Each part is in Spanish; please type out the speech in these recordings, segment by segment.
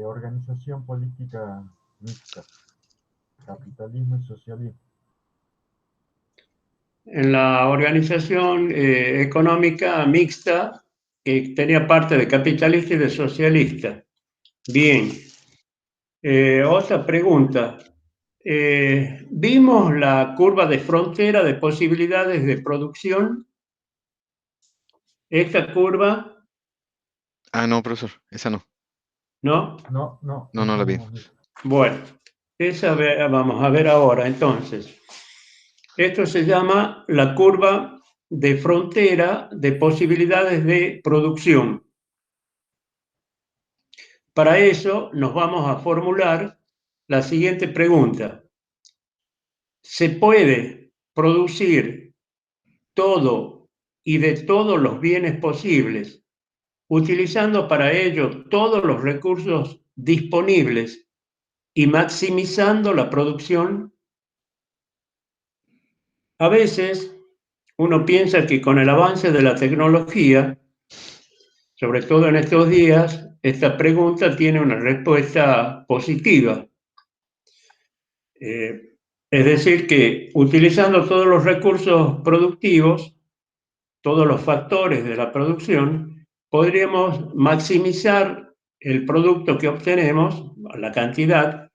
Organización política mixta, capitalismo y socialismo. En la organización económica mixta, que tenía parte de capitalista y de socialista. Bien. Otra pregunta. ¿Vimos la curva de frontera de posibilidades de producción? Esta curva, Ah, no, profesor, esa no. ¿no? No No la vi. Bueno, esa vamos a ver ahora. Entonces, esto se llama la curva de frontera de posibilidades de producción. Para eso nos vamos a formular la siguiente pregunta. ¿Se puede producir todo y de todos los bienes posibles, utilizando para ello todos los recursos disponibles y maximizando la producción? A veces uno piensa que con el avance de la tecnología, sobre todo en estos días, esta pregunta tiene una respuesta positiva. Es decir, que utilizando todos los recursos productivos, todos los factores de la producción, podríamos maximizar el producto que obtenemos, la cantidad,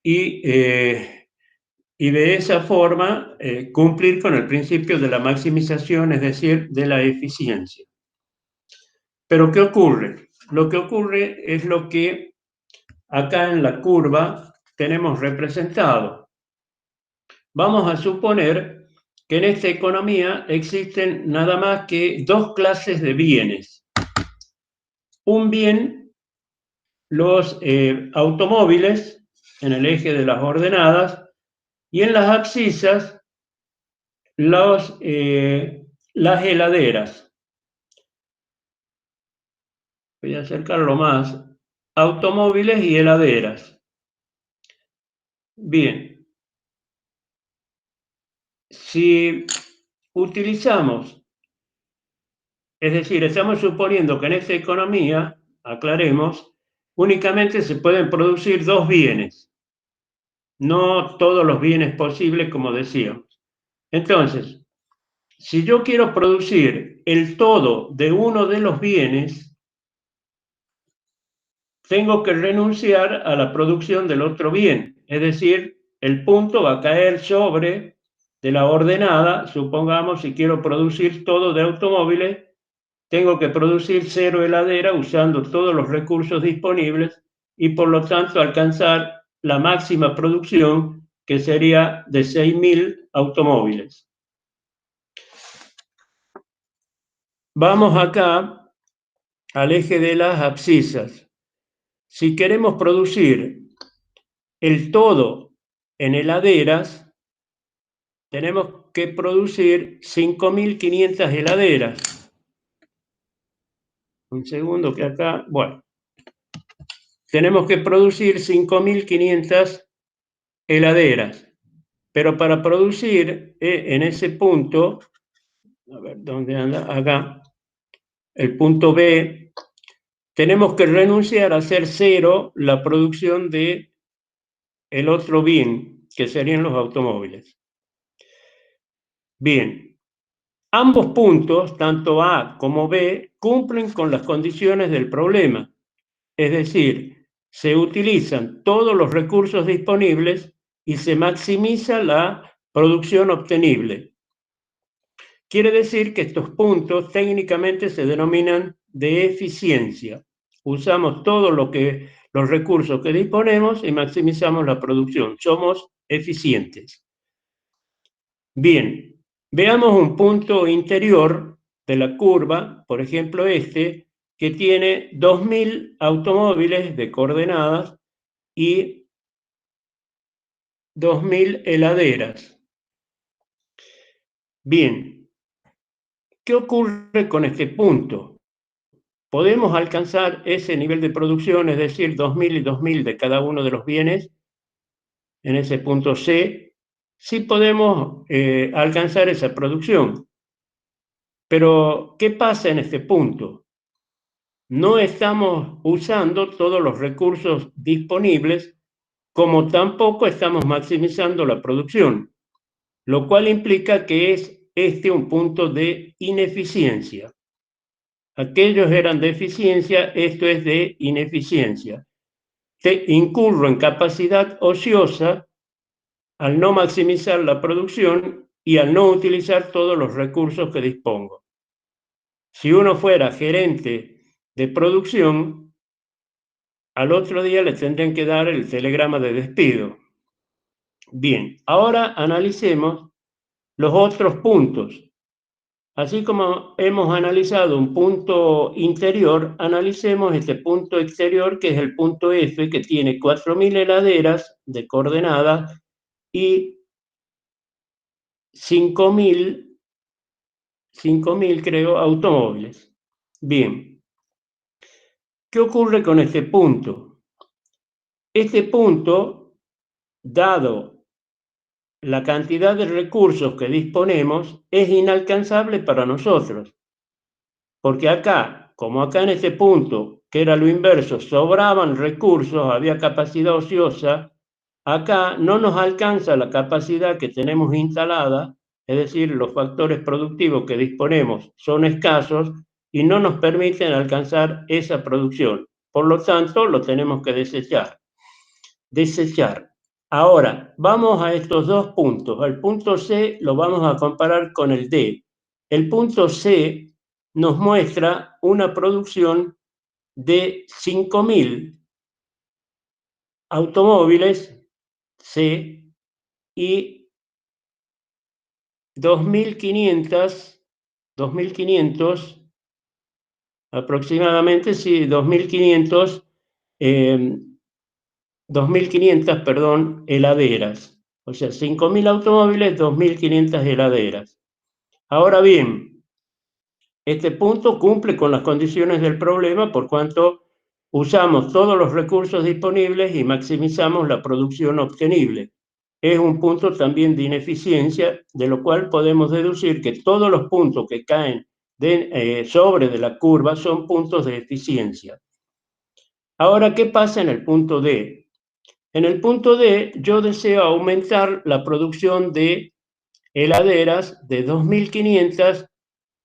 y de esa forma cumplir con el principio de la maximización, es decir, de la eficiencia. Pero ¿qué ocurre? Lo que ocurre es lo que acá en la curva tenemos representado. Vamos a suponer que en esta economía existen nada más que dos clases de bienes. Un bien, los automóviles en el eje de las ordenadas, y en las abscisas las heladeras. Voy a acercarlo más. Automóviles y heladeras. Bien. Si utilizamos, es decir, estamos suponiendo que en esta economía, aclaremos, únicamente se pueden producir dos bienes, no todos los bienes posibles, como decíamos. Entonces, si yo quiero producir el todo de uno de los bienes, tengo que renunciar a la producción del otro bien. Es decir, el punto va a caer sobre de la ordenada. Supongamos, si quiero producir todo de automóviles, tengo que producir 0 heladera usando todos los recursos disponibles y por lo tanto alcanzar la máxima producción, que sería de 6.000 automóviles. Vamos acá al eje de las abscisas. Si queremos producir el todo en heladeras, tenemos que producir 5.500 heladeras. Un segundo que acá, bueno. Tenemos que producir 5.500 heladeras. Pero para producir en ese punto, a ver, ¿dónde anda? Acá, el punto B, tenemos que renunciar a hacer 0 la producción de el otro bien, que serían los automóviles. Bien, ambos puntos, tanto A como B, cumplen con las condiciones del problema. Es decir, se utilizan todos los recursos disponibles y se maximiza la producción obtenible. Quiere decir que estos puntos técnicamente se denominan de eficiencia. Usamos todos los recursos que disponemos y maximizamos la producción. Somos eficientes. Bien, veamos un punto interior de la curva, por ejemplo este, que tiene 2.000 automóviles de coordenadas y 2.000 heladeras. Bien, ¿qué ocurre con este punto? ¿Podemos alcanzar ese nivel de producción, es decir, 2.000 y 2.000 de cada uno de los bienes, en ese punto C? Sí podemos alcanzar esa producción. Pero, ¿qué pasa en este punto? no estamos usando todos los recursos disponibles, como tampoco estamos maximizando la producción, lo cual implica que es un punto de ineficiencia. Aquellos eran de eficiencia, esto es de ineficiencia. Incurro en capacidad ociosa al no maximizar la producción y al no utilizar todos los recursos que dispongo. Si uno fuera gerente de producción, al otro día le tendrían que dar el telegrama de despido. Bien, ahora analicemos los otros puntos. Así como hemos analizado un punto interior, analicemos este punto exterior, que es el punto F, que tiene 4.000 heladeras de coordenadas y 5.000, creo, automóviles. Bien, ¿qué ocurre con este punto? Este punto, dado la cantidad de recursos que disponemos, es inalcanzable para nosotros. Porque acá, como acá en este punto, que era lo inverso, sobraban recursos, había capacidad ociosa, acá no nos alcanza la capacidad que tenemos instalada, es decir, los factores productivos que disponemos son escasos y no nos permiten alcanzar esa producción. Por lo tanto, lo tenemos que desechar. Ahora, vamos a estos dos puntos. El punto C lo vamos a comparar con el D. El punto C nos muestra una producción de 5.000 automóviles C y 2.500 aproximadamente, sí, 2.500 heladeras. O sea, 5.000 automóviles, 2.500 heladeras. Ahora bien, este punto cumple con las condiciones del problema por cuanto usamos todos los recursos disponibles y maximizamos la producción obtenible. Es un punto también de ineficiencia, de lo cual podemos deducir que todos los puntos que caen sobre de la curva son puntos de eficiencia. Ahora, ¿qué pasa en el punto D? En el punto D, yo deseo aumentar la producción de heladeras de 2.500,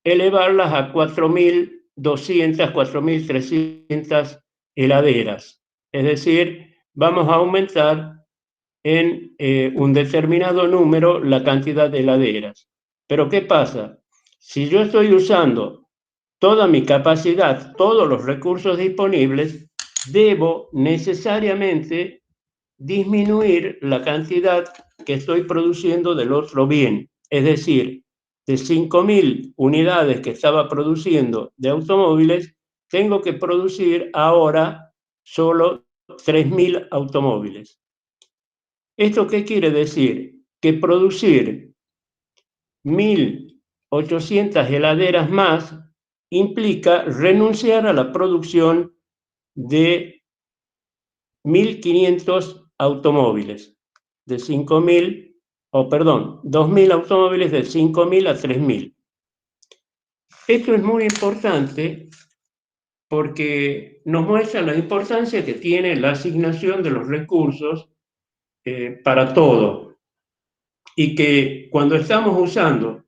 elevarlas a 4.200, 4.300 heladeras. Es decir, vamos a aumentar en un determinado número la cantidad de heladeras. Pero ¿qué pasa? Si yo estoy usando toda mi capacidad, todos los recursos disponibles, debo necesariamente disminuir la cantidad que estoy produciendo del otro bien. Es decir, de 5.000 unidades que estaba produciendo de automóviles, tengo que producir ahora solo 3.000 automóviles. ¿Esto qué quiere decir? Que producir 1.800 heladeras más implica renunciar a la producción de 1.500 automóviles, de 5.000, o perdón, 2.000 automóviles de 5.000 a 3.000. Esto es muy importante porque nos muestra la importancia que tiene la asignación de los recursos para todo, y que cuando estamos usando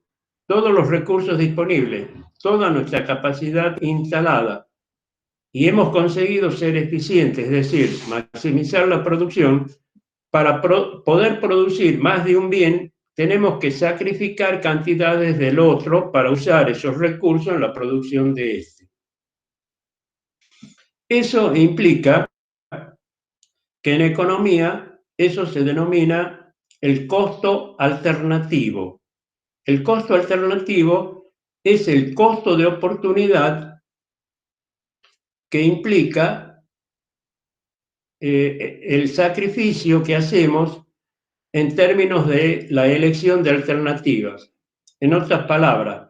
todos los recursos disponibles, toda nuestra capacidad instalada, y hemos conseguido ser eficientes, es decir, maximizar la producción, para poder producir más de un bien, tenemos que sacrificar cantidades del otro para usar esos recursos en la producción de este. Eso implica que en economía eso se denomina el costo alternativo. El costo alternativo es el costo de oportunidad que implica el sacrificio que hacemos en términos de la elección de alternativas. En otras palabras,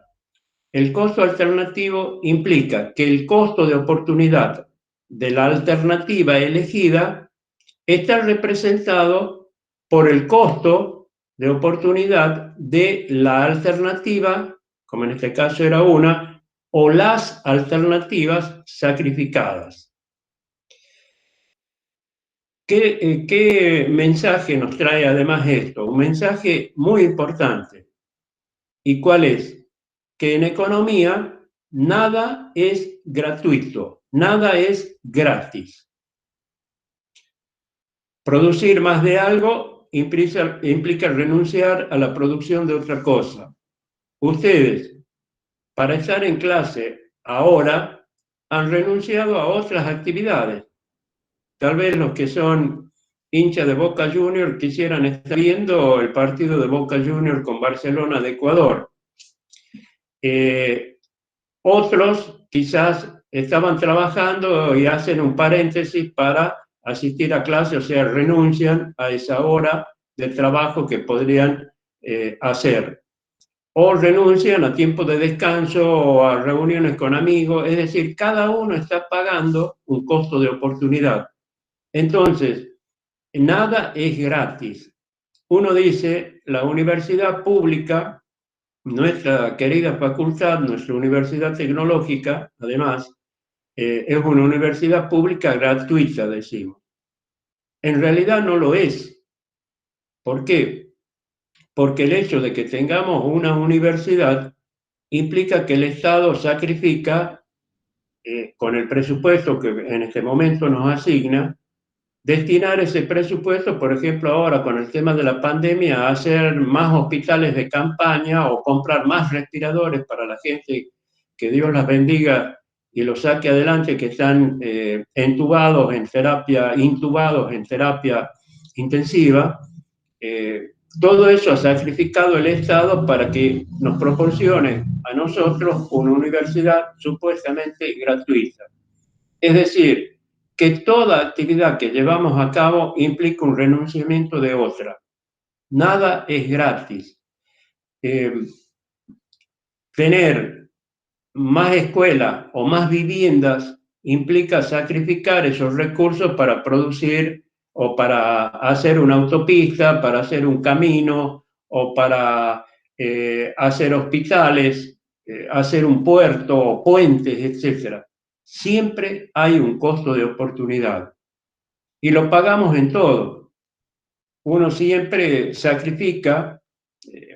el costo alternativo implica que el costo de oportunidad de la alternativa elegida está representado por el costo de oportunidad de la alternativa, como en este caso era una, o las alternativas sacrificadas. ¿Qué mensaje nos trae además esto? Un mensaje muy importante. ¿Y cuál es? Que en economía nada es gratuito, nada es gratis. Producir más de algo implica renunciar a la producción de otra cosa. Ustedes, para estar en clase ahora, han renunciado a otras actividades. Tal vez los que son hinchas de Boca Juniors quisieran estar viendo el partido de Boca Juniors con Barcelona de Ecuador. Otros quizás estaban trabajando y hacen un paréntesis para asistir a clase, o sea, renuncian a esa hora de trabajo que podrían hacer. O renuncian a tiempo de descanso o a reuniones con amigos, es decir, cada uno está pagando un costo de oportunidad. Entonces, nada es gratis. Uno dice, la universidad pública, nuestra querida facultad, nuestra universidad tecnológica, además, es una universidad pública gratuita, decimos. En realidad no lo es. ¿Por qué? Porque el hecho de que tengamos una universidad implica que el Estado sacrifica, con el presupuesto que en este momento nos asigna, destinar ese presupuesto, por ejemplo, ahora con el tema de la pandemia, a hacer más hospitales de campaña o comprar más respiradores para la gente, que Dios las bendiga y los saque adelante, que están intubados en terapia intensiva. Todo eso ha sacrificado el Estado para que nos proporcione a nosotros una universidad supuestamente gratuita. Es decir, que toda actividad que llevamos a cabo implica un renunciamiento de otra. Nada es gratis. Tener más escuelas o más viviendas implica sacrificar esos recursos para producir o para hacer una autopista, para hacer un camino o para hacer hospitales, hacer un puerto o puentes, etc. Siempre hay un costo de oportunidad y lo pagamos en todo. Uno siempre sacrifica.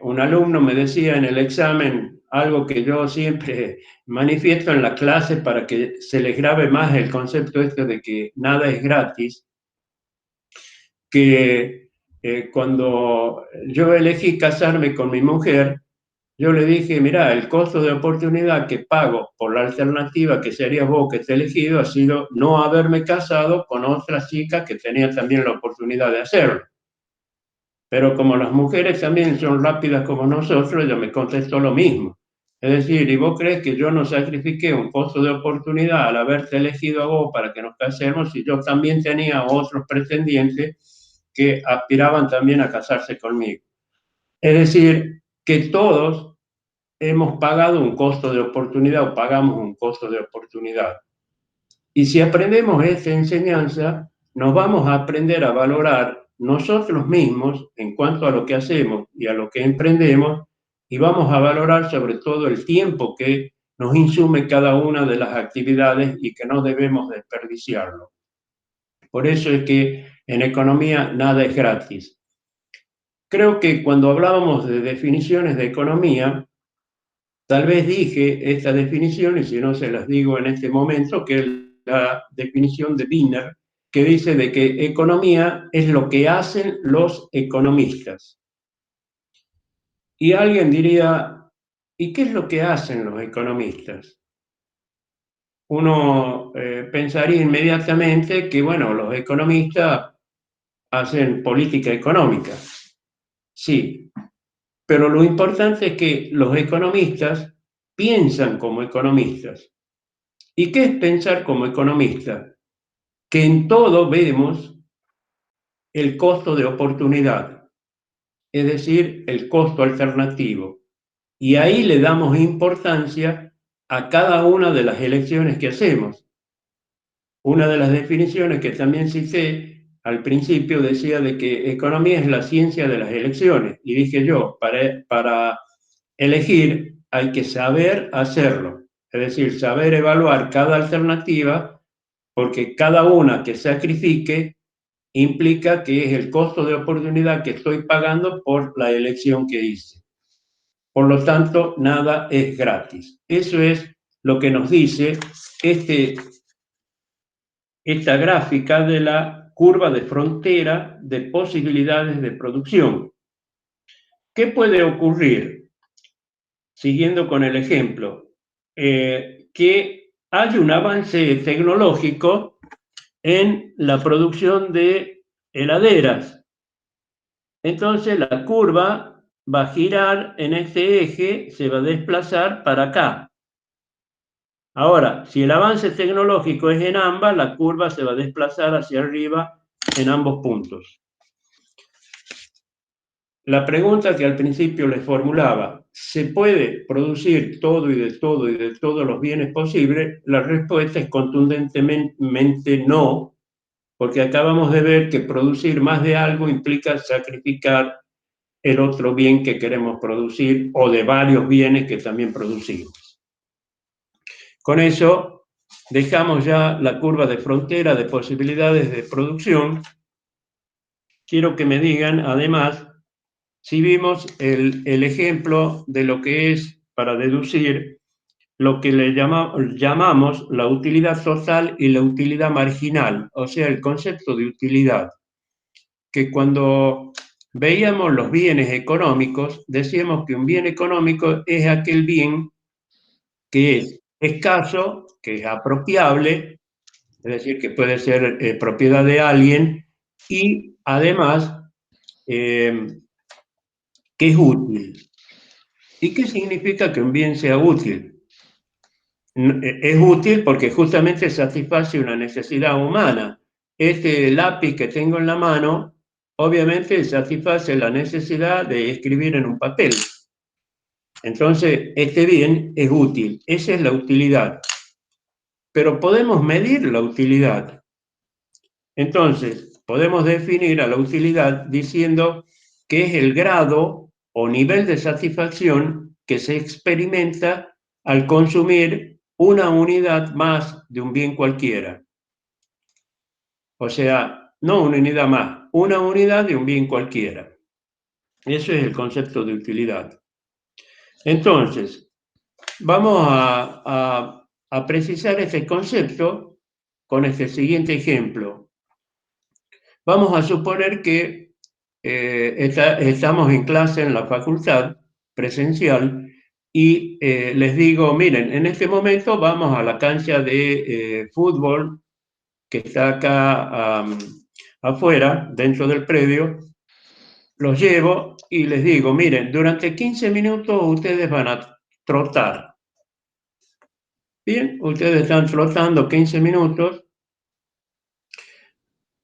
Un alumno me decía en el examen algo que yo siempre manifiesto en la clase para que se les grabe más el concepto este de que nada es gratis, que cuando yo elegí casarme con mi mujer, yo le dije, mira, el costo de oportunidad que pago por la alternativa que serías vos que te he elegido ha sido no haberme casado con otra chica que tenía también la oportunidad de hacerlo. Pero como las mujeres también son rápidas como nosotros, ella me contestó lo mismo. Es decir, ¿y vos crees que yo no sacrifiqué un costo de oportunidad al haberte elegido a vos para que nos casemos si yo también tenía otros pretendientes que aspiraban también a casarse conmigo? Es decir, que todos hemos pagado un costo de oportunidad o pagamos un costo de oportunidad. Y si aprendemos esta enseñanza, nos vamos a aprender a valorar nosotros mismos en cuanto a lo que hacemos y a lo que emprendemos, y vamos a valorar sobre todo el tiempo que nos insume cada una de las actividades y que no debemos desperdiciarlo. Por eso es que en economía nada es gratis. Creo que cuando hablábamos de definiciones de economía, tal vez dije esta definición, y si no se las digo en este momento, que es la definición de Wiener, que dice de que economía es lo que hacen los economistas. Y alguien diría, ¿y qué es lo que hacen los economistas? Uno pensaría inmediatamente que, bueno, los economistas hacen política económica. Sí, pero lo importante es que los economistas piensan como economistas. ¿Y qué es pensar como economista? Que en todo vemos el costo de oportunidad, es decir, el costo alternativo. Y ahí le damos importancia a cada una de las elecciones que hacemos. Una de las definiciones que también cité al principio decía de que economía es la ciencia de las elecciones. Y dije yo, para elegir hay que saber hacerlo. Es decir, saber evaluar cada alternativa, porque cada una que sacrifique implica que es el costo de oportunidad que estoy pagando por la elección que hice. Por lo tanto, nada es gratis. Eso es lo que nos dice esta gráfica de la curva de frontera de posibilidades de producción. ¿Qué puede ocurrir? Siguiendo con el ejemplo, que hay un avance tecnológico en la producción de heladeras. Entonces la curva va a girar en este eje, se va a desplazar para acá. Ahora, si el avance tecnológico es en ambas, la curva se va a desplazar hacia arriba en ambos puntos. La pregunta que al principio les formulaba, ¿se puede producir todo y de todo y de todos los bienes posibles? La respuesta es contundentemente no, porque acabamos de ver que producir más de algo implica sacrificar el otro bien que queremos producir o de varios bienes que también producimos. Con eso dejamos ya la curva de frontera de posibilidades de producción. Quiero que me digan, además, si vimos el ejemplo de lo que es, para deducir, lo que le llamamos la utilidad total y la utilidad marginal, o sea, el concepto de utilidad, que cuando veíamos los bienes económicos, decíamos que un bien económico es aquel bien que es escaso, que es apropiable, es decir, que puede ser propiedad de alguien, y además que es útil. ¿Y qué significa que un bien sea útil? Es útil porque justamente satisface una necesidad humana. Este lápiz que tengo en la mano, obviamente satisface la necesidad de escribir en un papel. Entonces, este bien es útil. Esa es la utilidad. Pero podemos medir la utilidad. Entonces, podemos definir a la utilidad diciendo que es el grado o nivel de satisfacción que se experimenta al consumir una unidad más de un bien cualquiera. O sea, no una unidad más, una unidad de un bien cualquiera. Eso es el concepto de utilidad. Entonces, vamos a precisar este concepto con este siguiente ejemplo. Vamos a suponer que estamos en clase en la facultad presencial y les digo, miren, en este momento vamos a la cancha de fútbol que está acá afuera, dentro del predio, los llevo y les digo, miren, durante 15 minutos ustedes van a trotar. Bien, ustedes están trotando 15 minutos.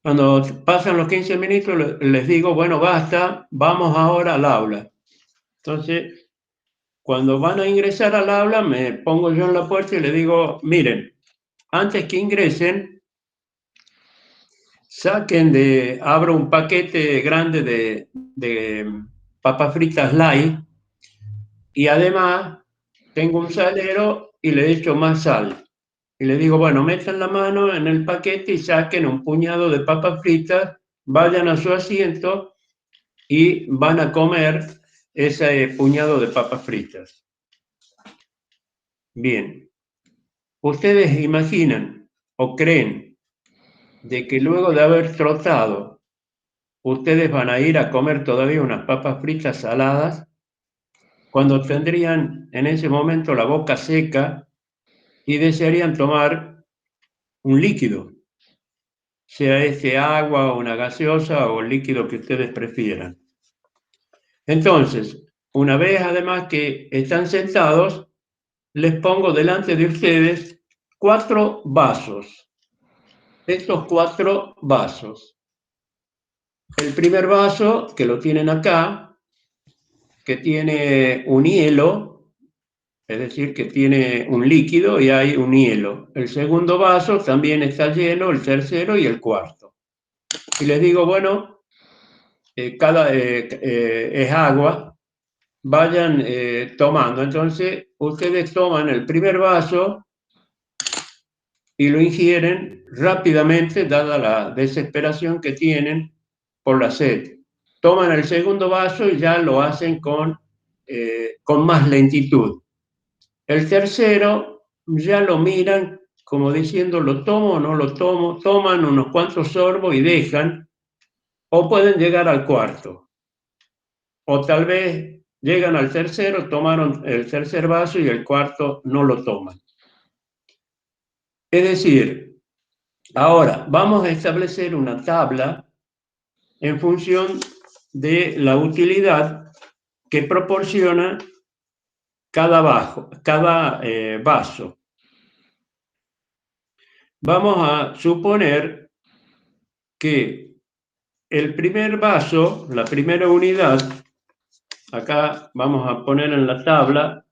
Cuando pasan los 15 minutos les digo, bueno, basta, vamos ahora al aula. Entonces, cuando van a ingresar al aula, me pongo yo en la puerta y les digo, miren, antes que ingresen, abro un paquete grande de papas fritas light y además tengo un salero y le echo más sal. Y le digo, bueno, metan la mano en el paquete y saquen un puñado de papas fritas, vayan a su asiento y van a comer ese puñado de papas fritas. Bien, ustedes imaginan o creen de que luego de haber trotado, ustedes van a ir a comer todavía unas papas fritas saladas, cuando tendrían en ese momento la boca seca y desearían tomar un líquido, sea este agua o una gaseosa o el líquido que ustedes prefieran. Entonces, una vez además que están sentados, les pongo delante de ustedes 4 vasos. Estos 4 vasos. El primer vaso, que lo tienen acá, que tiene un hielo, es decir, que tiene un líquido y hay un hielo. El segundo vaso también está lleno, el tercero y el cuarto. Y les digo, bueno, es agua, vayan tomando. Entonces, ustedes toman el primer vaso y lo ingieren rápidamente, dada la desesperación que tienen por la sed. Toman el segundo vaso y ya lo hacen con más lentitud. El tercero ya lo miran como diciendo, ¿lo tomo o no lo tomo? Toman unos cuantos sorbos y dejan, o pueden llegar al cuarto. O tal vez llegan al tercero, tomaron el tercer vaso y el cuarto no lo toman. Es decir, ahora vamos a establecer una tabla en función de la utilidad que proporciona cada vaso. Vamos a suponer que el primer vaso, la primera unidad, acá vamos a poner en la tabla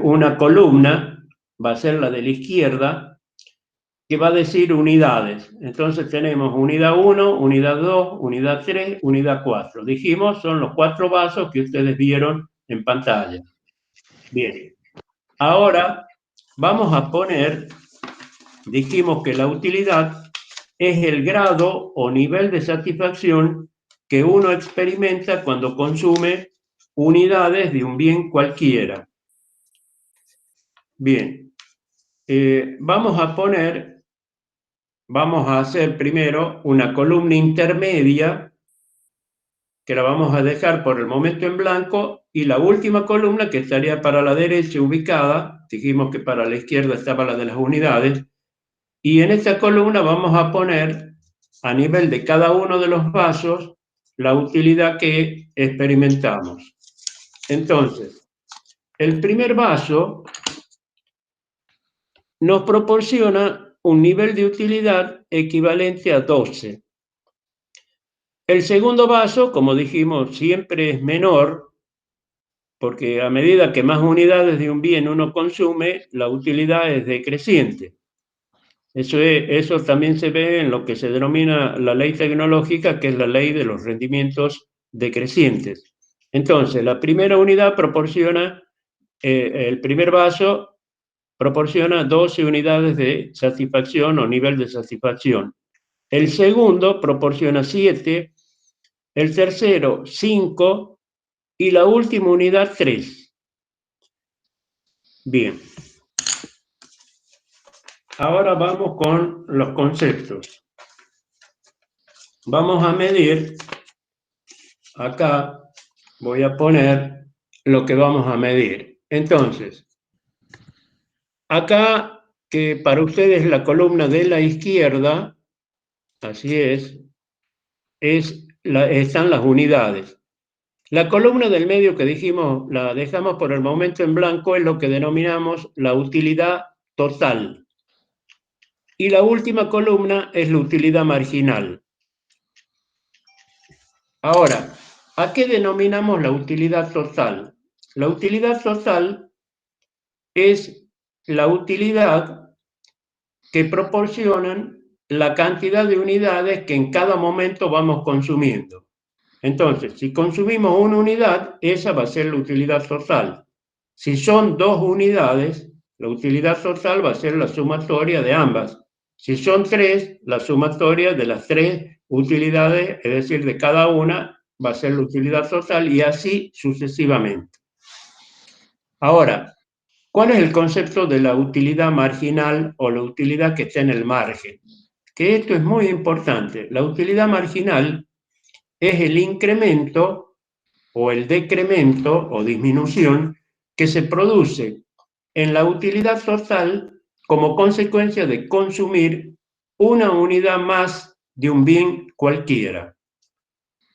una columna, va a ser la de la izquierda, que va a decir unidades. Entonces tenemos unidad 1, unidad 2, unidad 3, unidad 4. Dijimos, son los 4 vasos que ustedes vieron en pantalla. Bien. Ahora vamos a poner, dijimos que la utilidad es el grado o nivel de satisfacción que uno experimenta cuando consume unidades de un bien cualquiera. Bien. Vamos a hacer primero una columna intermedia, que la vamos a dejar por el momento en blanco, y la última columna que estaría para la derecha ubicada, dijimos que para la izquierda estaba la de las unidades, y en esta columna vamos a poner a nivel de cada uno de los vasos la utilidad que experimentamos. Entonces, el primer vaso nos proporciona un nivel de utilidad equivalente a 12. El segundo vaso, como dijimos, siempre es menor, porque a medida que más unidades de un bien uno consume, la utilidad es decreciente. Eso también se ve en lo que se denomina la ley tecnológica, que es la ley de los rendimientos decrecientes. Entonces, la primera unidad proporciona, el primer vaso proporciona 12 unidades de satisfacción o nivel de satisfacción. El segundo proporciona 7, el tercero 5 y la última unidad 3. Bien. Ahora vamos con los conceptos. Vamos a medir, acá voy a poner lo que vamos a medir. Entonces, acá, que para ustedes la columna de la izquierda, así están las unidades. La columna del medio que dijimos, la dejamos por el momento en blanco, es lo que denominamos la utilidad total. Y la última columna es la utilidad marginal. Ahora, ¿a qué denominamos la utilidad total? La utilidad total es la utilidad que proporcionan la cantidad de unidades que en cada momento vamos consumiendo. Entonces, si consumimos una unidad, esa va a ser la utilidad total. Si son 2 unidades, la utilidad total va a ser la sumatoria de ambas. Si son 3, la sumatoria de las 3 utilidades, es decir, de cada una, va a ser la utilidad total, y así sucesivamente. Ahora, ¿cuál es el concepto de la utilidad marginal o la utilidad que está en el margen? Que esto es muy importante. La utilidad marginal es el incremento o el decremento o disminución que se produce en la utilidad total como consecuencia de consumir una unidad más de un bien cualquiera.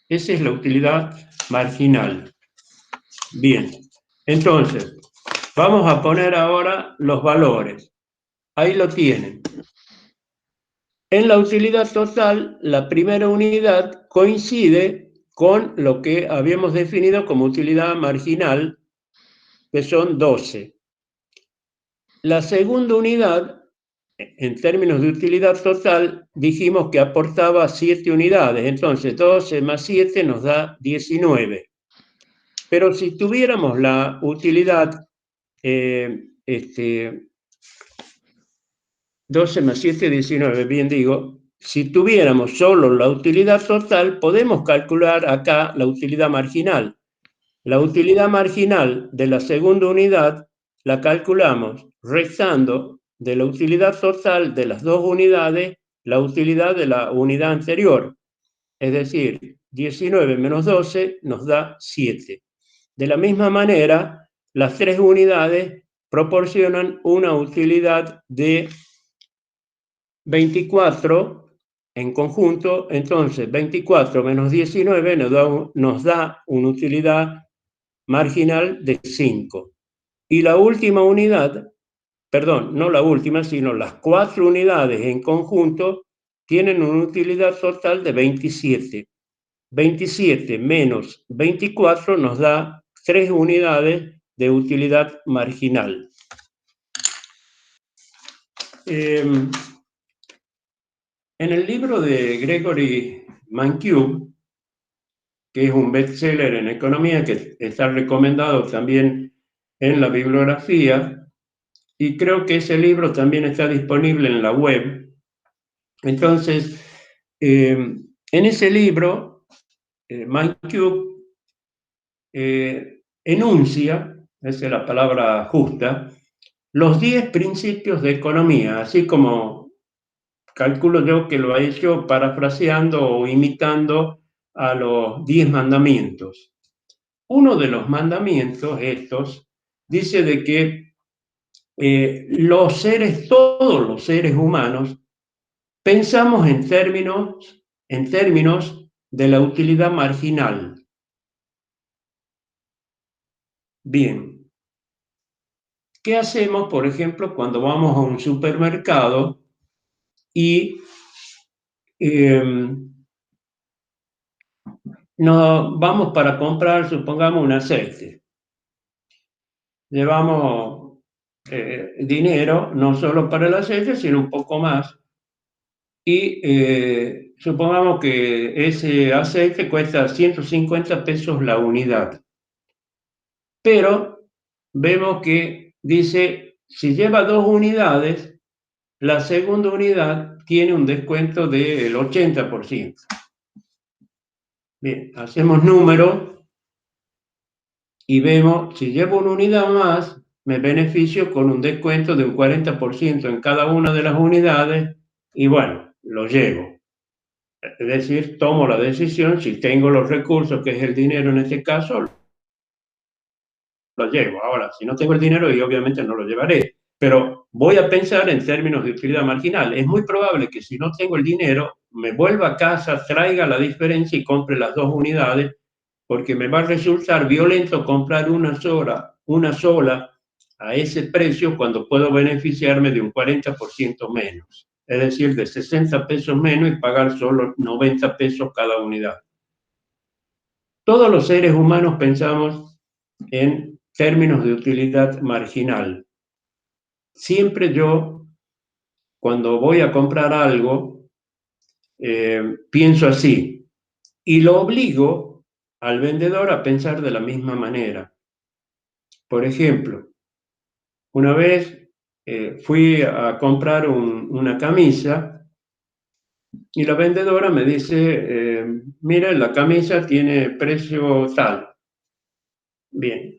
Esa es la utilidad marginal. Bien, entonces, vamos a poner ahora los valores. Ahí lo tienen. En la utilidad total, la primera unidad coincide con lo que habíamos definido como utilidad marginal, que son 12. La segunda unidad, en términos de utilidad total, dijimos que aportaba 7 unidades. Entonces, 12 más 7 nos da 19. Pero si tuviéramos la utilidad 12 más 7, 19, bien digo, si tuviéramos solo la utilidad total, podemos calcular acá la utilidad marginal. La utilidad marginal de la segunda unidad la calculamos restando de la utilidad total de las dos unidades la utilidad de la unidad anterior. Es decir, 19 menos 12 nos da 7. De la misma manera, las tres unidades proporcionan una utilidad de 24 en conjunto. Entonces 24 menos 19 nos da una utilidad marginal de 5. Y la última unidad, perdón, no la última, sino las 4 unidades en conjunto tienen una utilidad total de 27. 27 menos 24 nos da 3 unidades de utilidad marginal. En el libro de Gregory Mankiw, que es un bestseller en economía, que está recomendado también en la bibliografía, y creo que ese libro también está disponible en la web. Entonces, en ese libro, Mankiw enuncia, esa es la palabra justa, los 10 principios de economía, así como calculo yo que lo ha hecho parafraseando o imitando a los 10 mandamientos. Uno de los mandamientos estos dice de que todos los seres humanos, pensamos en términos de la utilidad marginal. Bien, ¿qué hacemos, por ejemplo, cuando vamos a un supermercado y no vamos para comprar, supongamos, un aceite? Llevamos dinero, no solo para el aceite, sino un poco más. Y supongamos que ese aceite cuesta 150 pesos la unidad. Pero vemos que dice, si lleva 2 unidades, la segunda unidad tiene un descuento del 80%. Bien, hacemos número y vemos, si llevo una unidad más, me beneficio con un descuento de un 40% en cada una de las unidades y bueno, lo llevo. Es decir, tomo la decisión, si tengo los recursos, que es el dinero en este caso, lo llevo. Ahora, si no tengo el dinero, y obviamente no lo llevaré, pero voy a pensar en términos de utilidad marginal. Es muy probable que si no tengo el dinero, me vuelva a casa, traiga la diferencia y compre las 2 unidades, porque me va a resultar violento comprar una sola a ese precio cuando puedo beneficiarme de un 40% menos. Es decir, de 60 pesos menos y pagar solo 90 pesos cada unidad. Todos los seres humanos pensamos en términos de utilidad marginal. Siempre yo, cuando voy a comprar algo, pienso así y lo obligo al vendedor a pensar de la misma manera. Por ejemplo, una vez fui a comprar una camisa y la vendedora me dice, mira, la camisa tiene precio tal. Bien.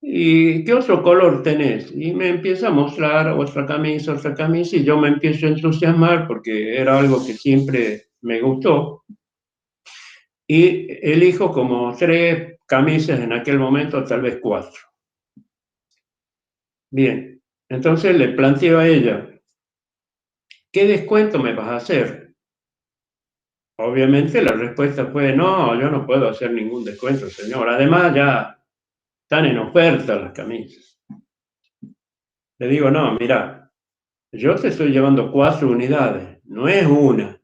¿Y qué otro color tenés? Y me empieza a mostrar otra camisa, y yo me empiezo a entusiasmar porque era algo que siempre me gustó. Y elijo como 3 camisas en aquel momento, tal vez 4. Bien, entonces le planteo a ella, ¿qué descuento me vas a hacer? Obviamente la respuesta fue, no, yo no puedo hacer ningún descuento, señor. Además ya están en oferta las camisas. Le digo, no, mira, yo te estoy llevando 4 unidades, no es una.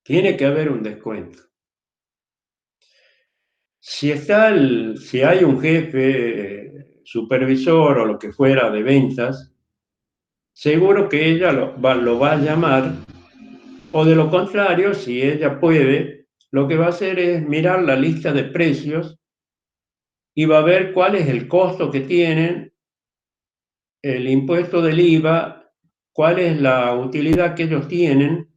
Tiene que haber un descuento. Si hay un jefe, supervisor o lo que fuera de ventas, seguro que ella lo va a llamar, o de lo contrario, si ella puede, lo que va a hacer es mirar la lista de precios y va a ver cuál es el costo que tienen, el impuesto del IVA, cuál es la utilidad que ellos tienen,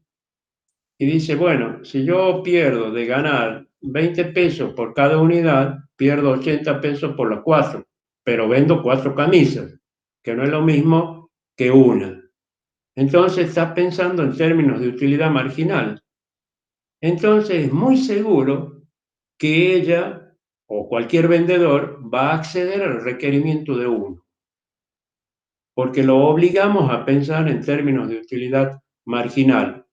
y dice, bueno, si yo pierdo de ganar 20 pesos por cada unidad, pierdo 80 pesos por las 4, pero vendo 4 camisas, que no es lo mismo que una. Entonces está pensando en términos de utilidad marginal. Entonces es muy seguro que ella o cualquier vendedor va a acceder al requerimiento de uno, porque lo obligamos a pensar en términos de utilidad marginal.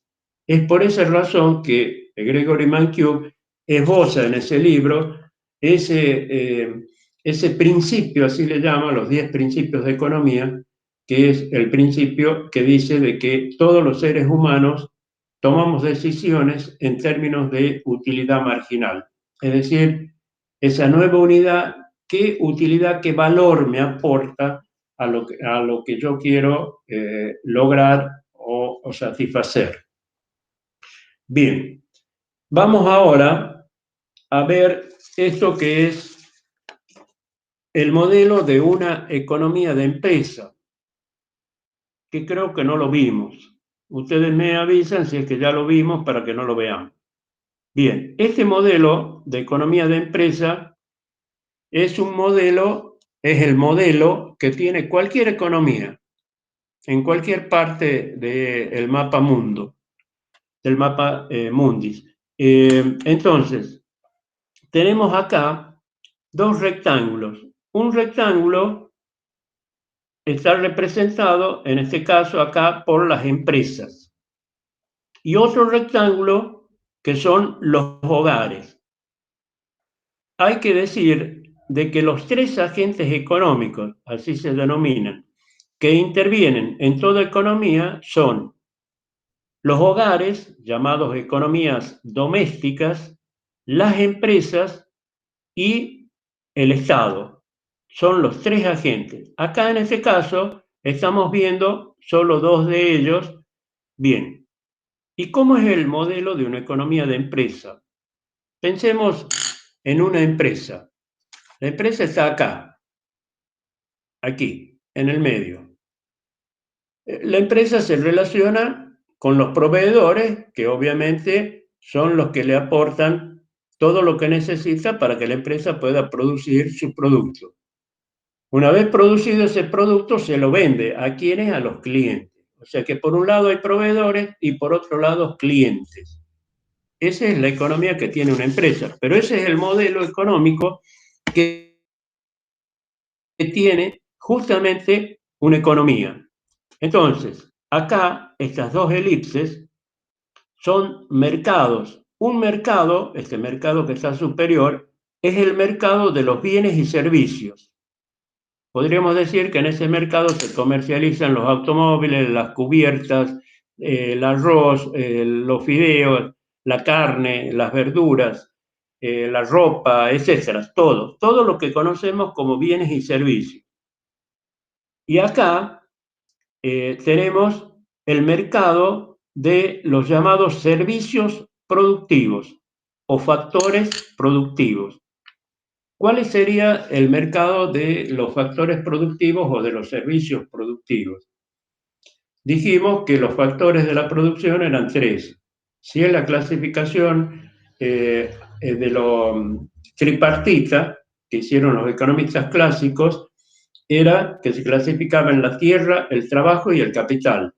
Es por esa razón que Gregory Mankiw esboza en ese libro ese principio, así le llama, los 10 principios de economía, que es el principio que dice de que todos los seres humanos tomamos decisiones en términos de utilidad marginal. Es decir, esa nueva unidad, qué utilidad, qué valor me aporta a lo que yo quiero lograr o satisfacer. Bien, vamos ahora a ver esto que es el modelo de una economía de empresa, que creo que no lo vimos. Ustedes me avisan si es que ya lo vimos para que no lo veamos. Bien, este modelo de economía de empresa es el modelo que tiene cualquier economía en cualquier parte del mapa mundo, del mapa mundis. Entonces, tenemos acá dos rectángulos. Un rectángulo está representado, en este caso acá, por las empresas. Y otro rectángulo que son los hogares. Hay que decir de que los tres agentes económicos, así se denominan, que intervienen en toda economía son los hogares, llamados economías domésticas, las empresas y el Estado. Son los tres agentes. Acá en este caso estamos viendo solo dos de ellos. Bien, ¿y cómo es el modelo de una economía de empresa? Pensemos en una empresa. La empresa está acá, aquí, en el medio. La empresa se relaciona con los proveedores, que obviamente son los que le aportan todo lo que necesita para que la empresa pueda producir su producto. Una vez producido ese producto, se lo vende a quienes, a los clientes. O sea que por un lado hay proveedores y por otro lado clientes. Esa es la economía que tiene una empresa, pero ese es el modelo económico que tiene justamente una economía. Entonces, acá estas dos elipses son mercados. Un mercado, este mercado que está superior, es el mercado de los bienes y servicios. Podríamos decir que en ese mercado se comercializan los automóviles, las cubiertas, el arroz, los fideos, la carne, las verduras, la ropa, etcétera, todo lo que conocemos como bienes y servicios. Y acá tenemos el mercado de los llamados servicios productivos o factores productivos. ¿Cuál sería el mercado de los factores productivos o de los servicios productivos? Dijimos que los factores de la producción eran tres. Si es la clasificación de lo tripartita que hicieron los economistas clásicos, era que se clasificaba en la tierra, el trabajo y el capital.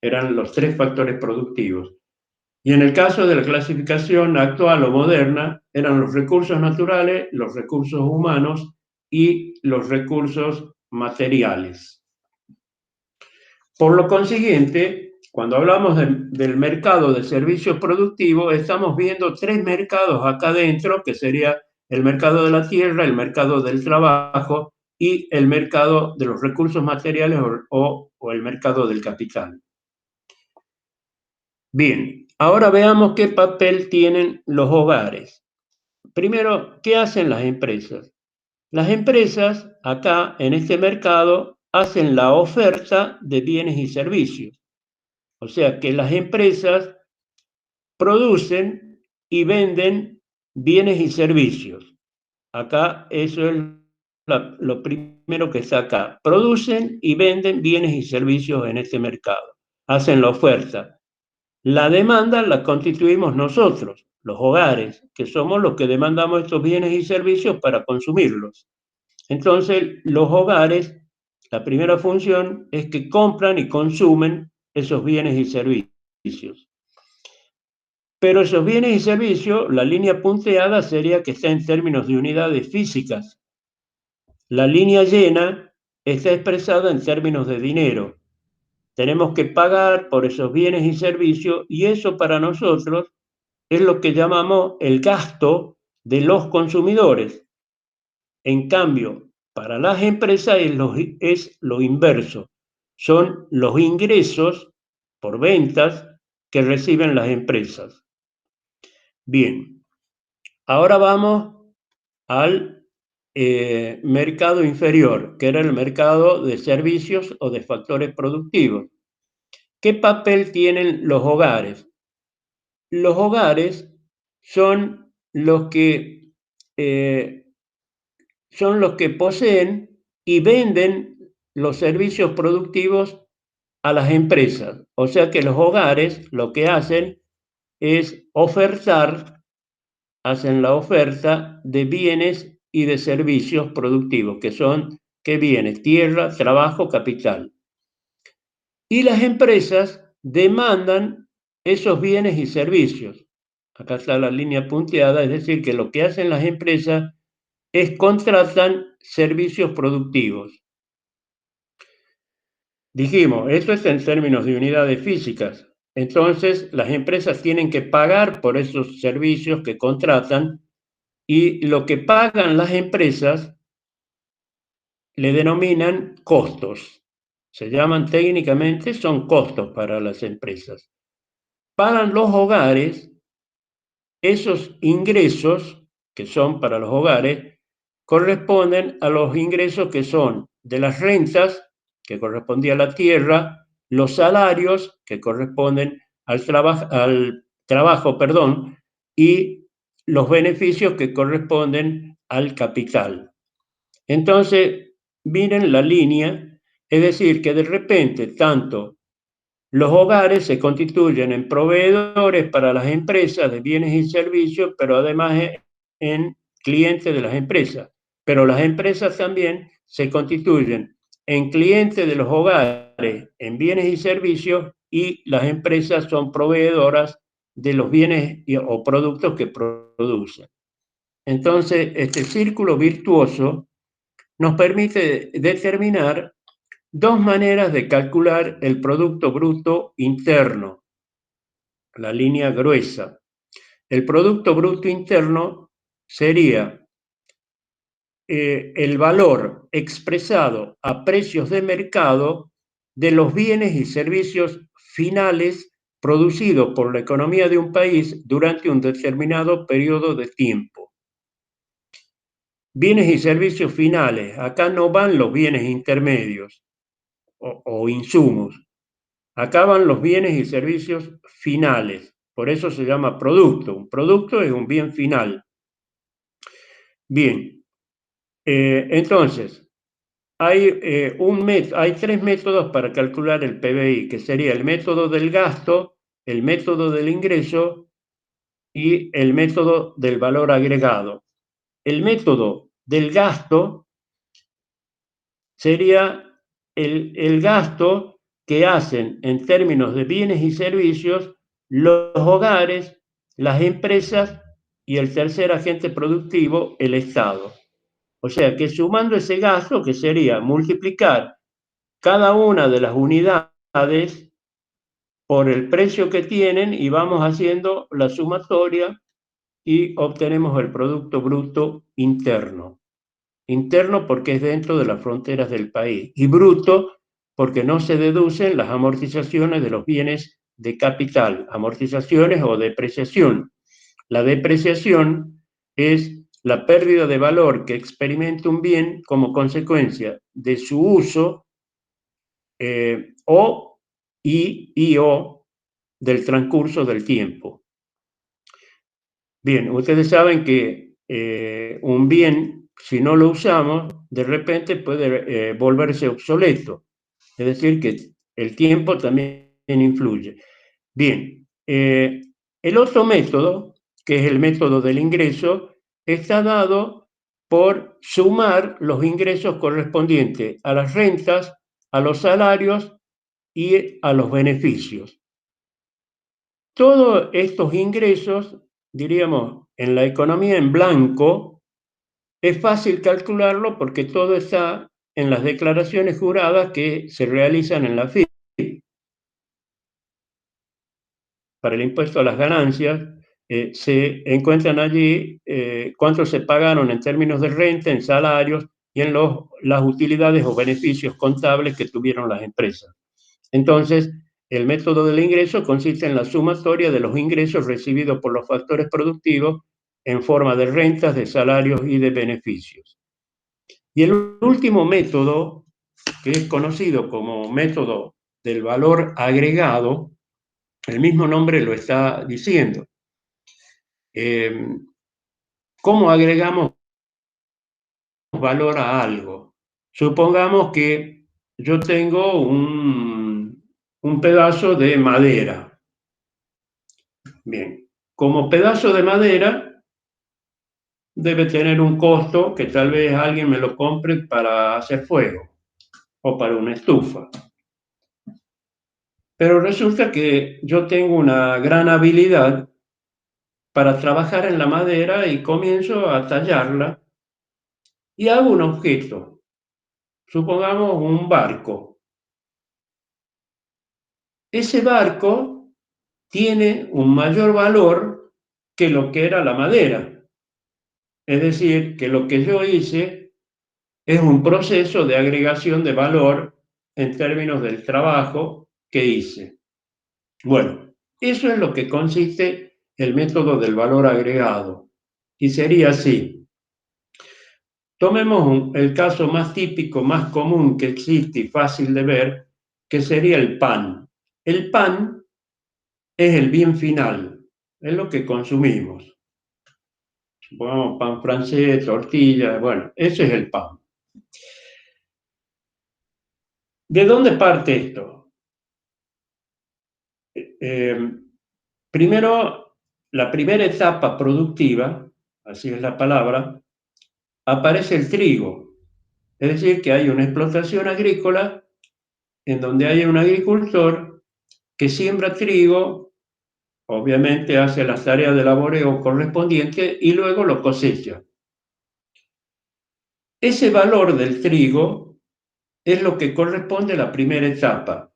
Eran los tres factores productivos. Y en el caso de la clasificación actual o moderna, eran los recursos naturales, los recursos humanos y los recursos materiales. Por lo consiguiente, cuando hablamos del mercado de servicios productivos, estamos viendo tres mercados acá adentro, que sería el mercado de la tierra, el mercado del trabajo y el mercado de los recursos materiales o el mercado del capital. Bien, ahora veamos qué papel tienen los hogares. Primero, ¿qué hacen las empresas? Las empresas, acá en este mercado, hacen la oferta de bienes y servicios. O sea que las empresas producen y venden bienes y servicios. Acá eso es lo primero que está acá. Producen y venden bienes y servicios en este mercado. Hacen la oferta. La demanda la constituimos nosotros, los hogares, que somos los que demandamos estos bienes y servicios para consumirlos. Entonces, los hogares, la primera función es que compran y consumen esos bienes y servicios. Pero esos bienes y servicios, la línea punteada sería que está en términos de unidades físicas. La línea llena está expresada en términos de dinero. Tenemos que pagar por esos bienes y servicios y eso para nosotros es lo que llamamos el gasto de los consumidores. En cambio, para las empresas es lo inverso. Son los ingresos por ventas que reciben las empresas. Bien, ahora vamos al mercado inferior, que era el mercado de servicios o de factores productivos. ¿Qué papel tienen los hogares? Los hogares son los que poseen y venden los servicios productivos a las empresas. O sea que los hogares lo que hacen es hacen la oferta de bienes y de servicios productivos, que son, ¿qué bienes? Tierra, trabajo, capital. Y las empresas demandan esos bienes y servicios. Acá está la línea punteada, es decir, que lo que hacen las empresas es contratan servicios productivos. Dijimos, esto es en términos de unidades físicas. Entonces, las empresas tienen que pagar por esos servicios que contratan y lo que pagan las empresas le denominan costos. Se llaman técnicamente, son costos para las empresas. Pagan los hogares esos ingresos que son para los hogares, corresponden a los ingresos que son de las rentas, que correspondía a la tierra, los salarios, que corresponden al trabajo, y los beneficios que corresponden al capital. Entonces, miren la línea, es decir, que de repente tanto los hogares se constituyen en proveedores para las empresas de bienes y servicios, pero además en clientes de las empresas. Pero las empresas también se constituyen en clientes de los hogares en bienes y servicios y las empresas son proveedoras de los bienes o productos que producen. Entonces, este círculo virtuoso nos permite determinar dos maneras de calcular el Producto Bruto Interno, la línea gruesa. El Producto Bruto Interno sería el valor expresado a precios de mercado de los bienes y servicios finales producidos por la economía de un país durante un determinado periodo de tiempo. Bienes y servicios finales, acá no van los bienes intermedios o insumos. Acaban los bienes y servicios finales, por eso se llama producto. Un producto es un bien final. Bien, entonces, hay tres métodos para calcular el PBI, que sería el método del gasto, el método del ingreso y el método del valor agregado. El método del gasto sería el gasto que hacen en términos de bienes y servicios los hogares, las empresas y el tercer agente productivo, el Estado. O sea que sumando ese gasto, que sería multiplicar cada una de las unidades por el precio que tienen y vamos haciendo la sumatoria y obtenemos el Producto Bruto Interno. Interno porque es dentro de las fronteras del país y bruto porque no se deducen las amortizaciones de los bienes de capital, amortizaciones o depreciación. La depreciación es la pérdida de valor que experimenta un bien como consecuencia de su uso o del transcurso del tiempo. Bien, ustedes saben que un bien, si no lo usamos, de repente puede volverse obsoleto. Es decir, que el tiempo también influye. Bien, el otro método, que es el método del ingreso, está dado por sumar los ingresos correspondientes a las rentas, a los salarios y a los beneficios. Todos estos ingresos, diríamos, en la economía en blanco, es fácil calcularlo porque todo está en las declaraciones juradas que se realizan en la FIP. Para el impuesto a las ganancias, se encuentran allí cuánto se pagaron en términos de renta, en salarios y en las utilidades o beneficios contables que tuvieron las empresas. Entonces, el método del ingreso consiste en la sumatoria de los ingresos recibidos por los factores productivos en forma de rentas, de salarios y de beneficios. Y el último método, que es conocido como método del valor agregado, el mismo nombre lo está diciendo. ¿Cómo agregamos valor a algo? Supongamos que yo tengo un pedazo de madera. Bien, como pedazo de madera debe tener un costo que tal vez alguien me lo compre para hacer fuego o para una estufa. Pero resulta que yo tengo una gran habilidad para trabajar en la madera y comienzo a tallarla y hago un objeto, supongamos un barco. Ese barco tiene un mayor valor que lo que era la madera. Es decir, que lo que yo hice es un proceso de agregación de valor en términos del trabajo que hice. Bueno, eso es lo que consiste el método del valor agregado. Y sería así. Tomemos el caso más típico, más común que existe y fácil de ver, que sería el pan. El pan es el bien final, es lo que consumimos. Supongamos pan francés, tortilla, bueno, ese es el pan. ¿De dónde parte esto? Primero, la primera etapa productiva, así es la palabra, aparece el trigo. Es decir, que hay una explotación agrícola en donde hay un agricultor que siembra trigo, obviamente hace las tareas de laboreo correspondientes y luego lo cosecha. Ese valor del trigo es lo que corresponde a la primera etapa.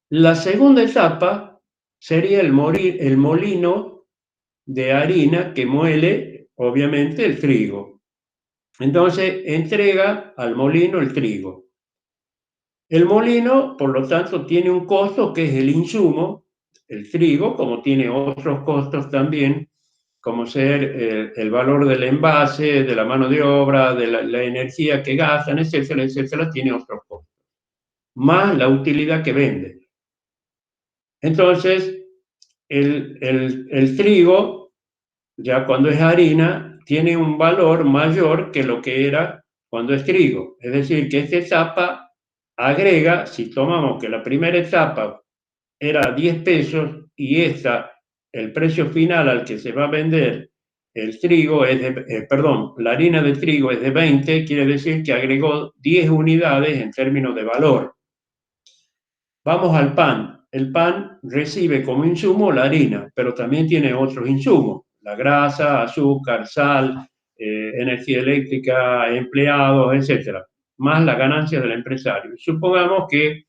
La segunda etapa sería el molino de harina que muele, obviamente, el trigo. Entonces, entrega al molino el trigo. El molino, por lo tanto, tiene un costo que es el insumo, el trigo, como tiene otros costos también, como ser el valor del envase, de la mano de obra, de la energía que gastan, etcétera, etcétera, tiene otros costos, más la utilidad que vende. Entonces, el trigo, ya cuando es harina, tiene un valor mayor que lo que era cuando es trigo. Es decir, que esta etapa agrega, si tomamos que la primera etapa era 10 pesos y esta, el precio final al que se va a vender el trigo es de, la harina de trigo es de 20, quiere decir que agregó 10 unidades en términos de valor. Vamos al pan. El pan recibe como insumo la harina, pero también tiene otros insumos, la grasa, azúcar, sal, energía eléctrica, empleados, etcétera, más la ganancia del empresario. Supongamos que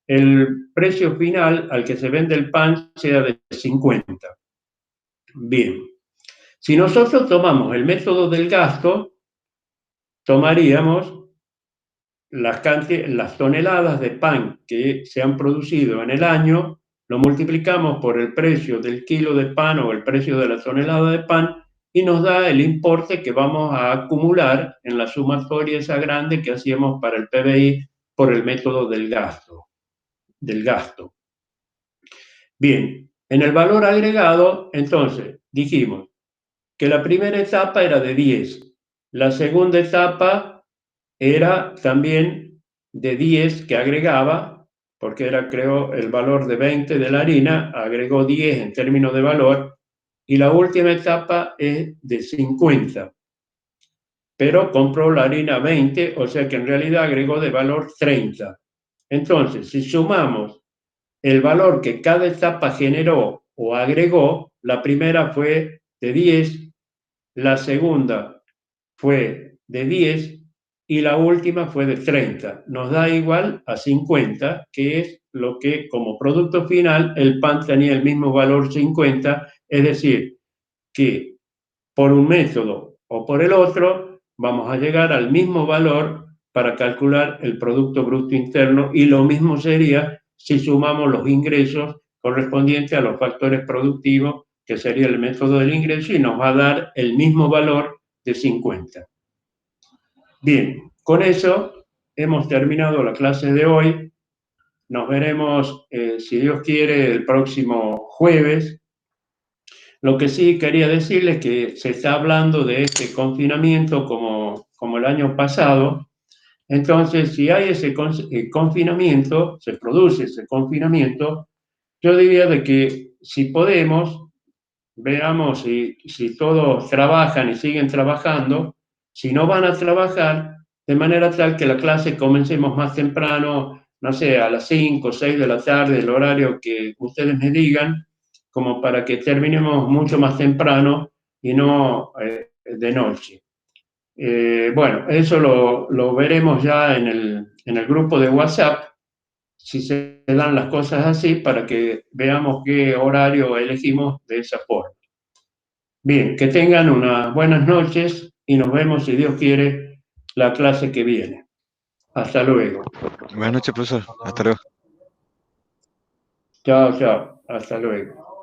el precio final al que se vende el pan sea de 50. Bien, si nosotros tomamos el método del gasto, tomaríamos las toneladas de pan que se han producido en el año, lo multiplicamos por el precio del kilo de pan o el precio de la tonelada de pan y nos da el importe que vamos a acumular en la sumatoria esa grande que hacíamos para el PBI por el método del gasto. Bien, en el valor agregado, entonces, dijimos, que la primera etapa era de 10. La segunda etapa era también de 10 que agregaba, porque era, creo, el valor de 20 de la harina, agregó 10 en términos de valor, y la última etapa es de 50. Pero compró la harina 20, o sea que en realidad agregó de valor 30. Entonces, si sumamos el valor que cada etapa generó o agregó, la primera fue de 10, la segunda fue de 10 y la última fue de 30. Nos da igual a 50, que es lo que como producto final el pan tenía el mismo valor 50, es decir, que por un método o por el otro vamos a llegar al mismo valor para calcular el Producto Bruto Interno, y lo mismo sería si sumamos los ingresos correspondientes a los factores productivos, que sería el método del ingreso, y nos va a dar el mismo valor de 50. Bien, con eso hemos terminado la clase de hoy. Nos veremos, si Dios quiere, el próximo jueves. Lo que sí quería decirles es que se está hablando de este confinamiento como el año pasado. Entonces, si hay ese confinamiento, se produce ese confinamiento, yo diría de que si podemos, veamos si todos trabajan y siguen trabajando, si no van a trabajar, de manera tal que la clase comencemos más temprano, no sé, a las 5 o 6 de la tarde, el horario que ustedes me digan, como para que terminemos mucho más temprano y no de noche. Bueno, eso lo veremos ya en el grupo de WhatsApp, si se dan las cosas así, para que veamos qué horario elegimos de esa forma. Bien, que tengan unas buenas noches y nos vemos, si Dios quiere, la clase que viene. Hasta luego. Buenas noches, profesor. Hasta luego. Chao, chao. Hasta luego.